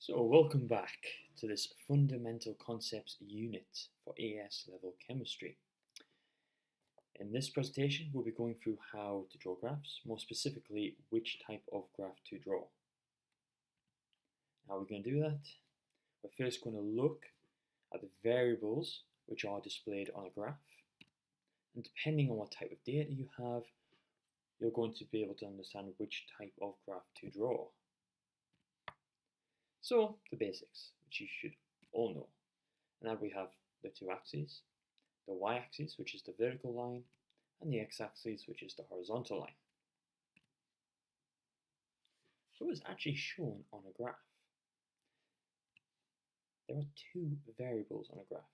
So, welcome back to this Fundamental Concepts unit for AS level chemistry. In this presentation, we'll be going through how to draw graphs, more specifically, which type of graph to draw. How are we going to do that? We're first going to look at the variables which are displayed on a graph. And depending on what type of data you have, you're going to be able to understand which type of graph to draw. So, the basics, which you should all know. And now we have the two axes, the y-axis, which is the vertical line, and the x-axis, which is the horizontal line. So it's actually shown on a graph. There are two variables on a graph.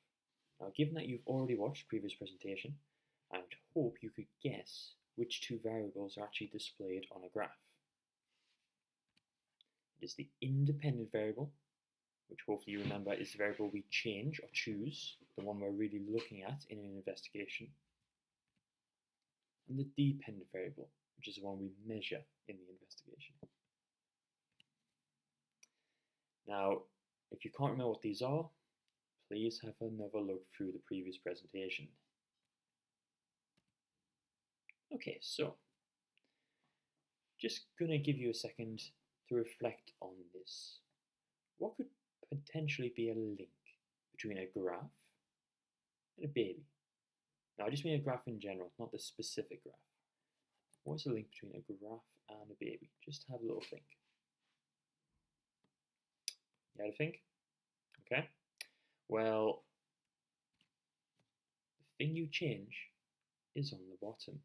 Now, given that you've already watched the previous presentation, I would hope you could guess which two variables are actually displayed on a graph. It is the independent variable, which hopefully you remember is the variable we change or choose, the one we're really looking at in an investigation, and the dependent variable, which is the one we measure in the investigation. Now, if you can't remember what these are, please have another look through the previous presentation. Okay, so just going to give you a second to reflect on this. What could potentially be a link between a graph and a baby? Now, I just mean a graph in general, not the specific graph. What's the link between a graph and a baby? Just have a little think. You had a think? Okay. Well, the thing you change is on the bottom.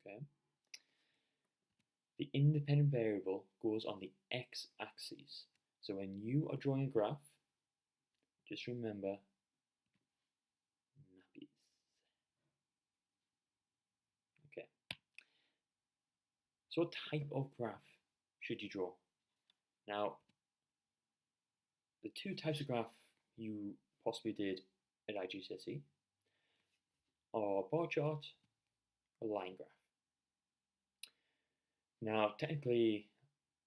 Okay. The independent variable goes on the x-axis. So when you are drawing a graph, just remember nappies. Okay. So what type of graph should you draw? Now, the two types of graph you possibly did at IGCSE are bar chart or line graph. Now, technically,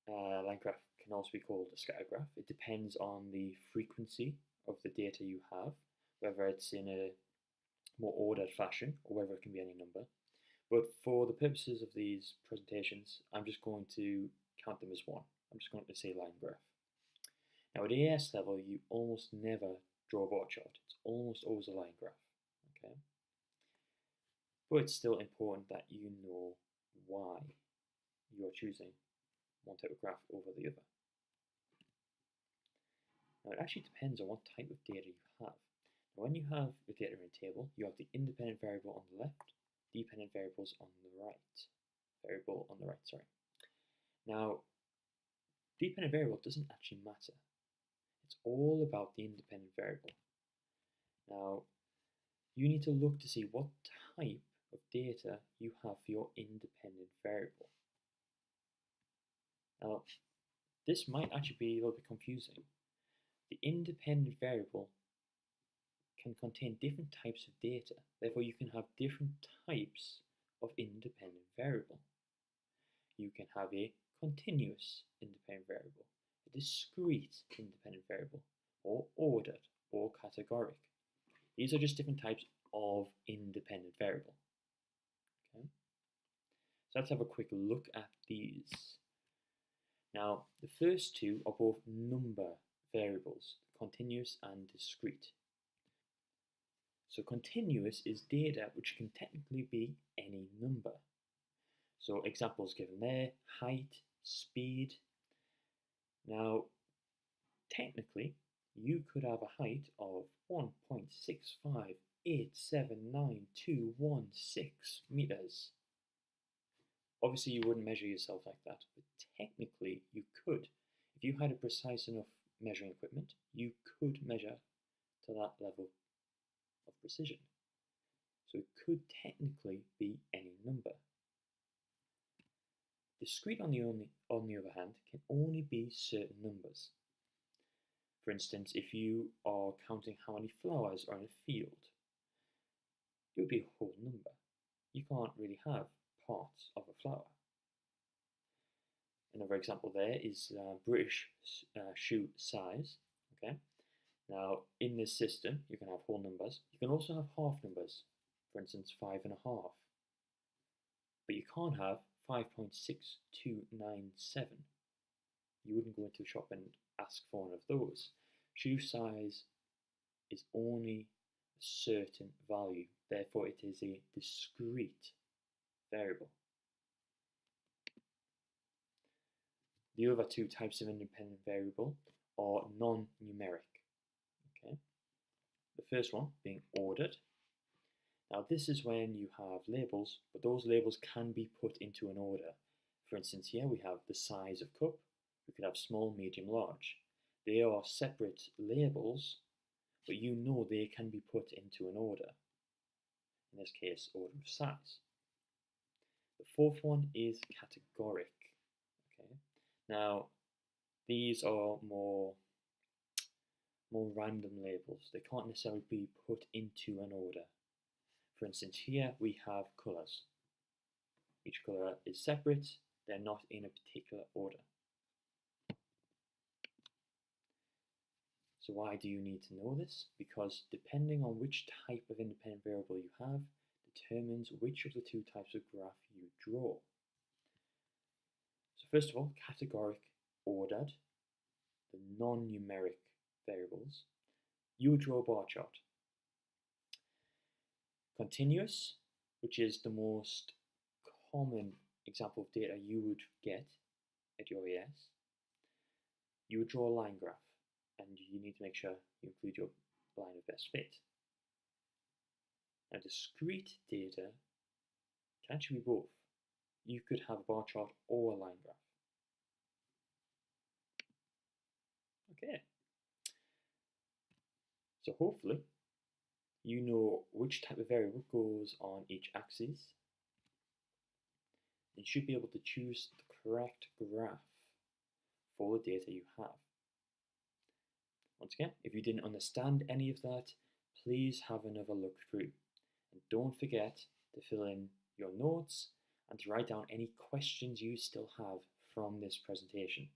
line graph can also be called a scatter graph. It depends on the frequency of the data you have, whether it's in a more ordered fashion or whether it can be any number. But for the purposes of these presentations, I'm just going to count them as one. I'm just going to say line graph. Now, at AS level, you almost never draw a bar chart. It's almost always a line graph. Okay, but it's still important that you know why you are choosing one type of graph over the other. Now, it actually depends on what type of data you have. Now, when you have the data in a table, you have the independent variable on the left, dependent variables on the right. Now, dependent variable doesn't actually matter. It's all about the independent variable. Now, you need to look to see what type of data you have for your independent variable. Now, this might actually be a little bit confusing. The independent variable can contain different types of data. Therefore, you can have different types of independent variable. You can have a continuous independent variable, a discrete independent variable, or ordered or categoric. These are just different types of independent variable. Okay? So let's have a quick look at these. Now, the first two are both number variables, continuous and discrete. So continuous is data which can technically be any number. So examples given there, height, speed. Now, technically, you could have a height of 1.658799216 meters. Obviously, you wouldn't measure yourself like that, but technically you could. If you had a precise enough measuring equipment, you could measure to that level of precision. So it could technically be any number. Discrete, on the other hand, can only be certain numbers. For instance, if you are counting how many flowers are in a field, it would be a whole number. You can't really have parts of a flower. Another example there is British shoe size. Okay. Now, in this system, you can have whole numbers. You can also have half numbers, for instance, 5.5. But you can't have 5.6297. You wouldn't go into a shop and ask for one of those. Shoe size is only a certain value, therefore it is a discrete variable. The other two types of independent variable are non-numeric. Okay. The first one being ordered. Now this is when you have labels, but those labels can be put into an order. For instance, here we have the size of cup. We could have small, medium, large. They are separate labels, but you know they can be put into an order. In this case, order of size. The fourth one is categoric. Okay. Now, these are more random labels. They can't necessarily be put into an order. For instance, here we have colours. Each colour is separate, they're not in a particular order. So why do you need to know this? Because depending on which type of independent variable you have, determines which of the two types of graph you draw. So first of all, categoric, ordered, the non-numeric variables, you would draw a bar chart. Continuous, which is the most common example of data you would get at your AS, you would draw a line graph, and you need to make sure you include your line of best fit. Now, discrete data can actually be both. You could have a bar chart or a line graph. Okay. So hopefully, you know which type of variable goes on each axis. You should be able to choose the correct graph for the data you have. Once again, if you didn't understand any of that, please have another look through. And don't forget to fill in your notes and to write down any questions you still have from this presentation.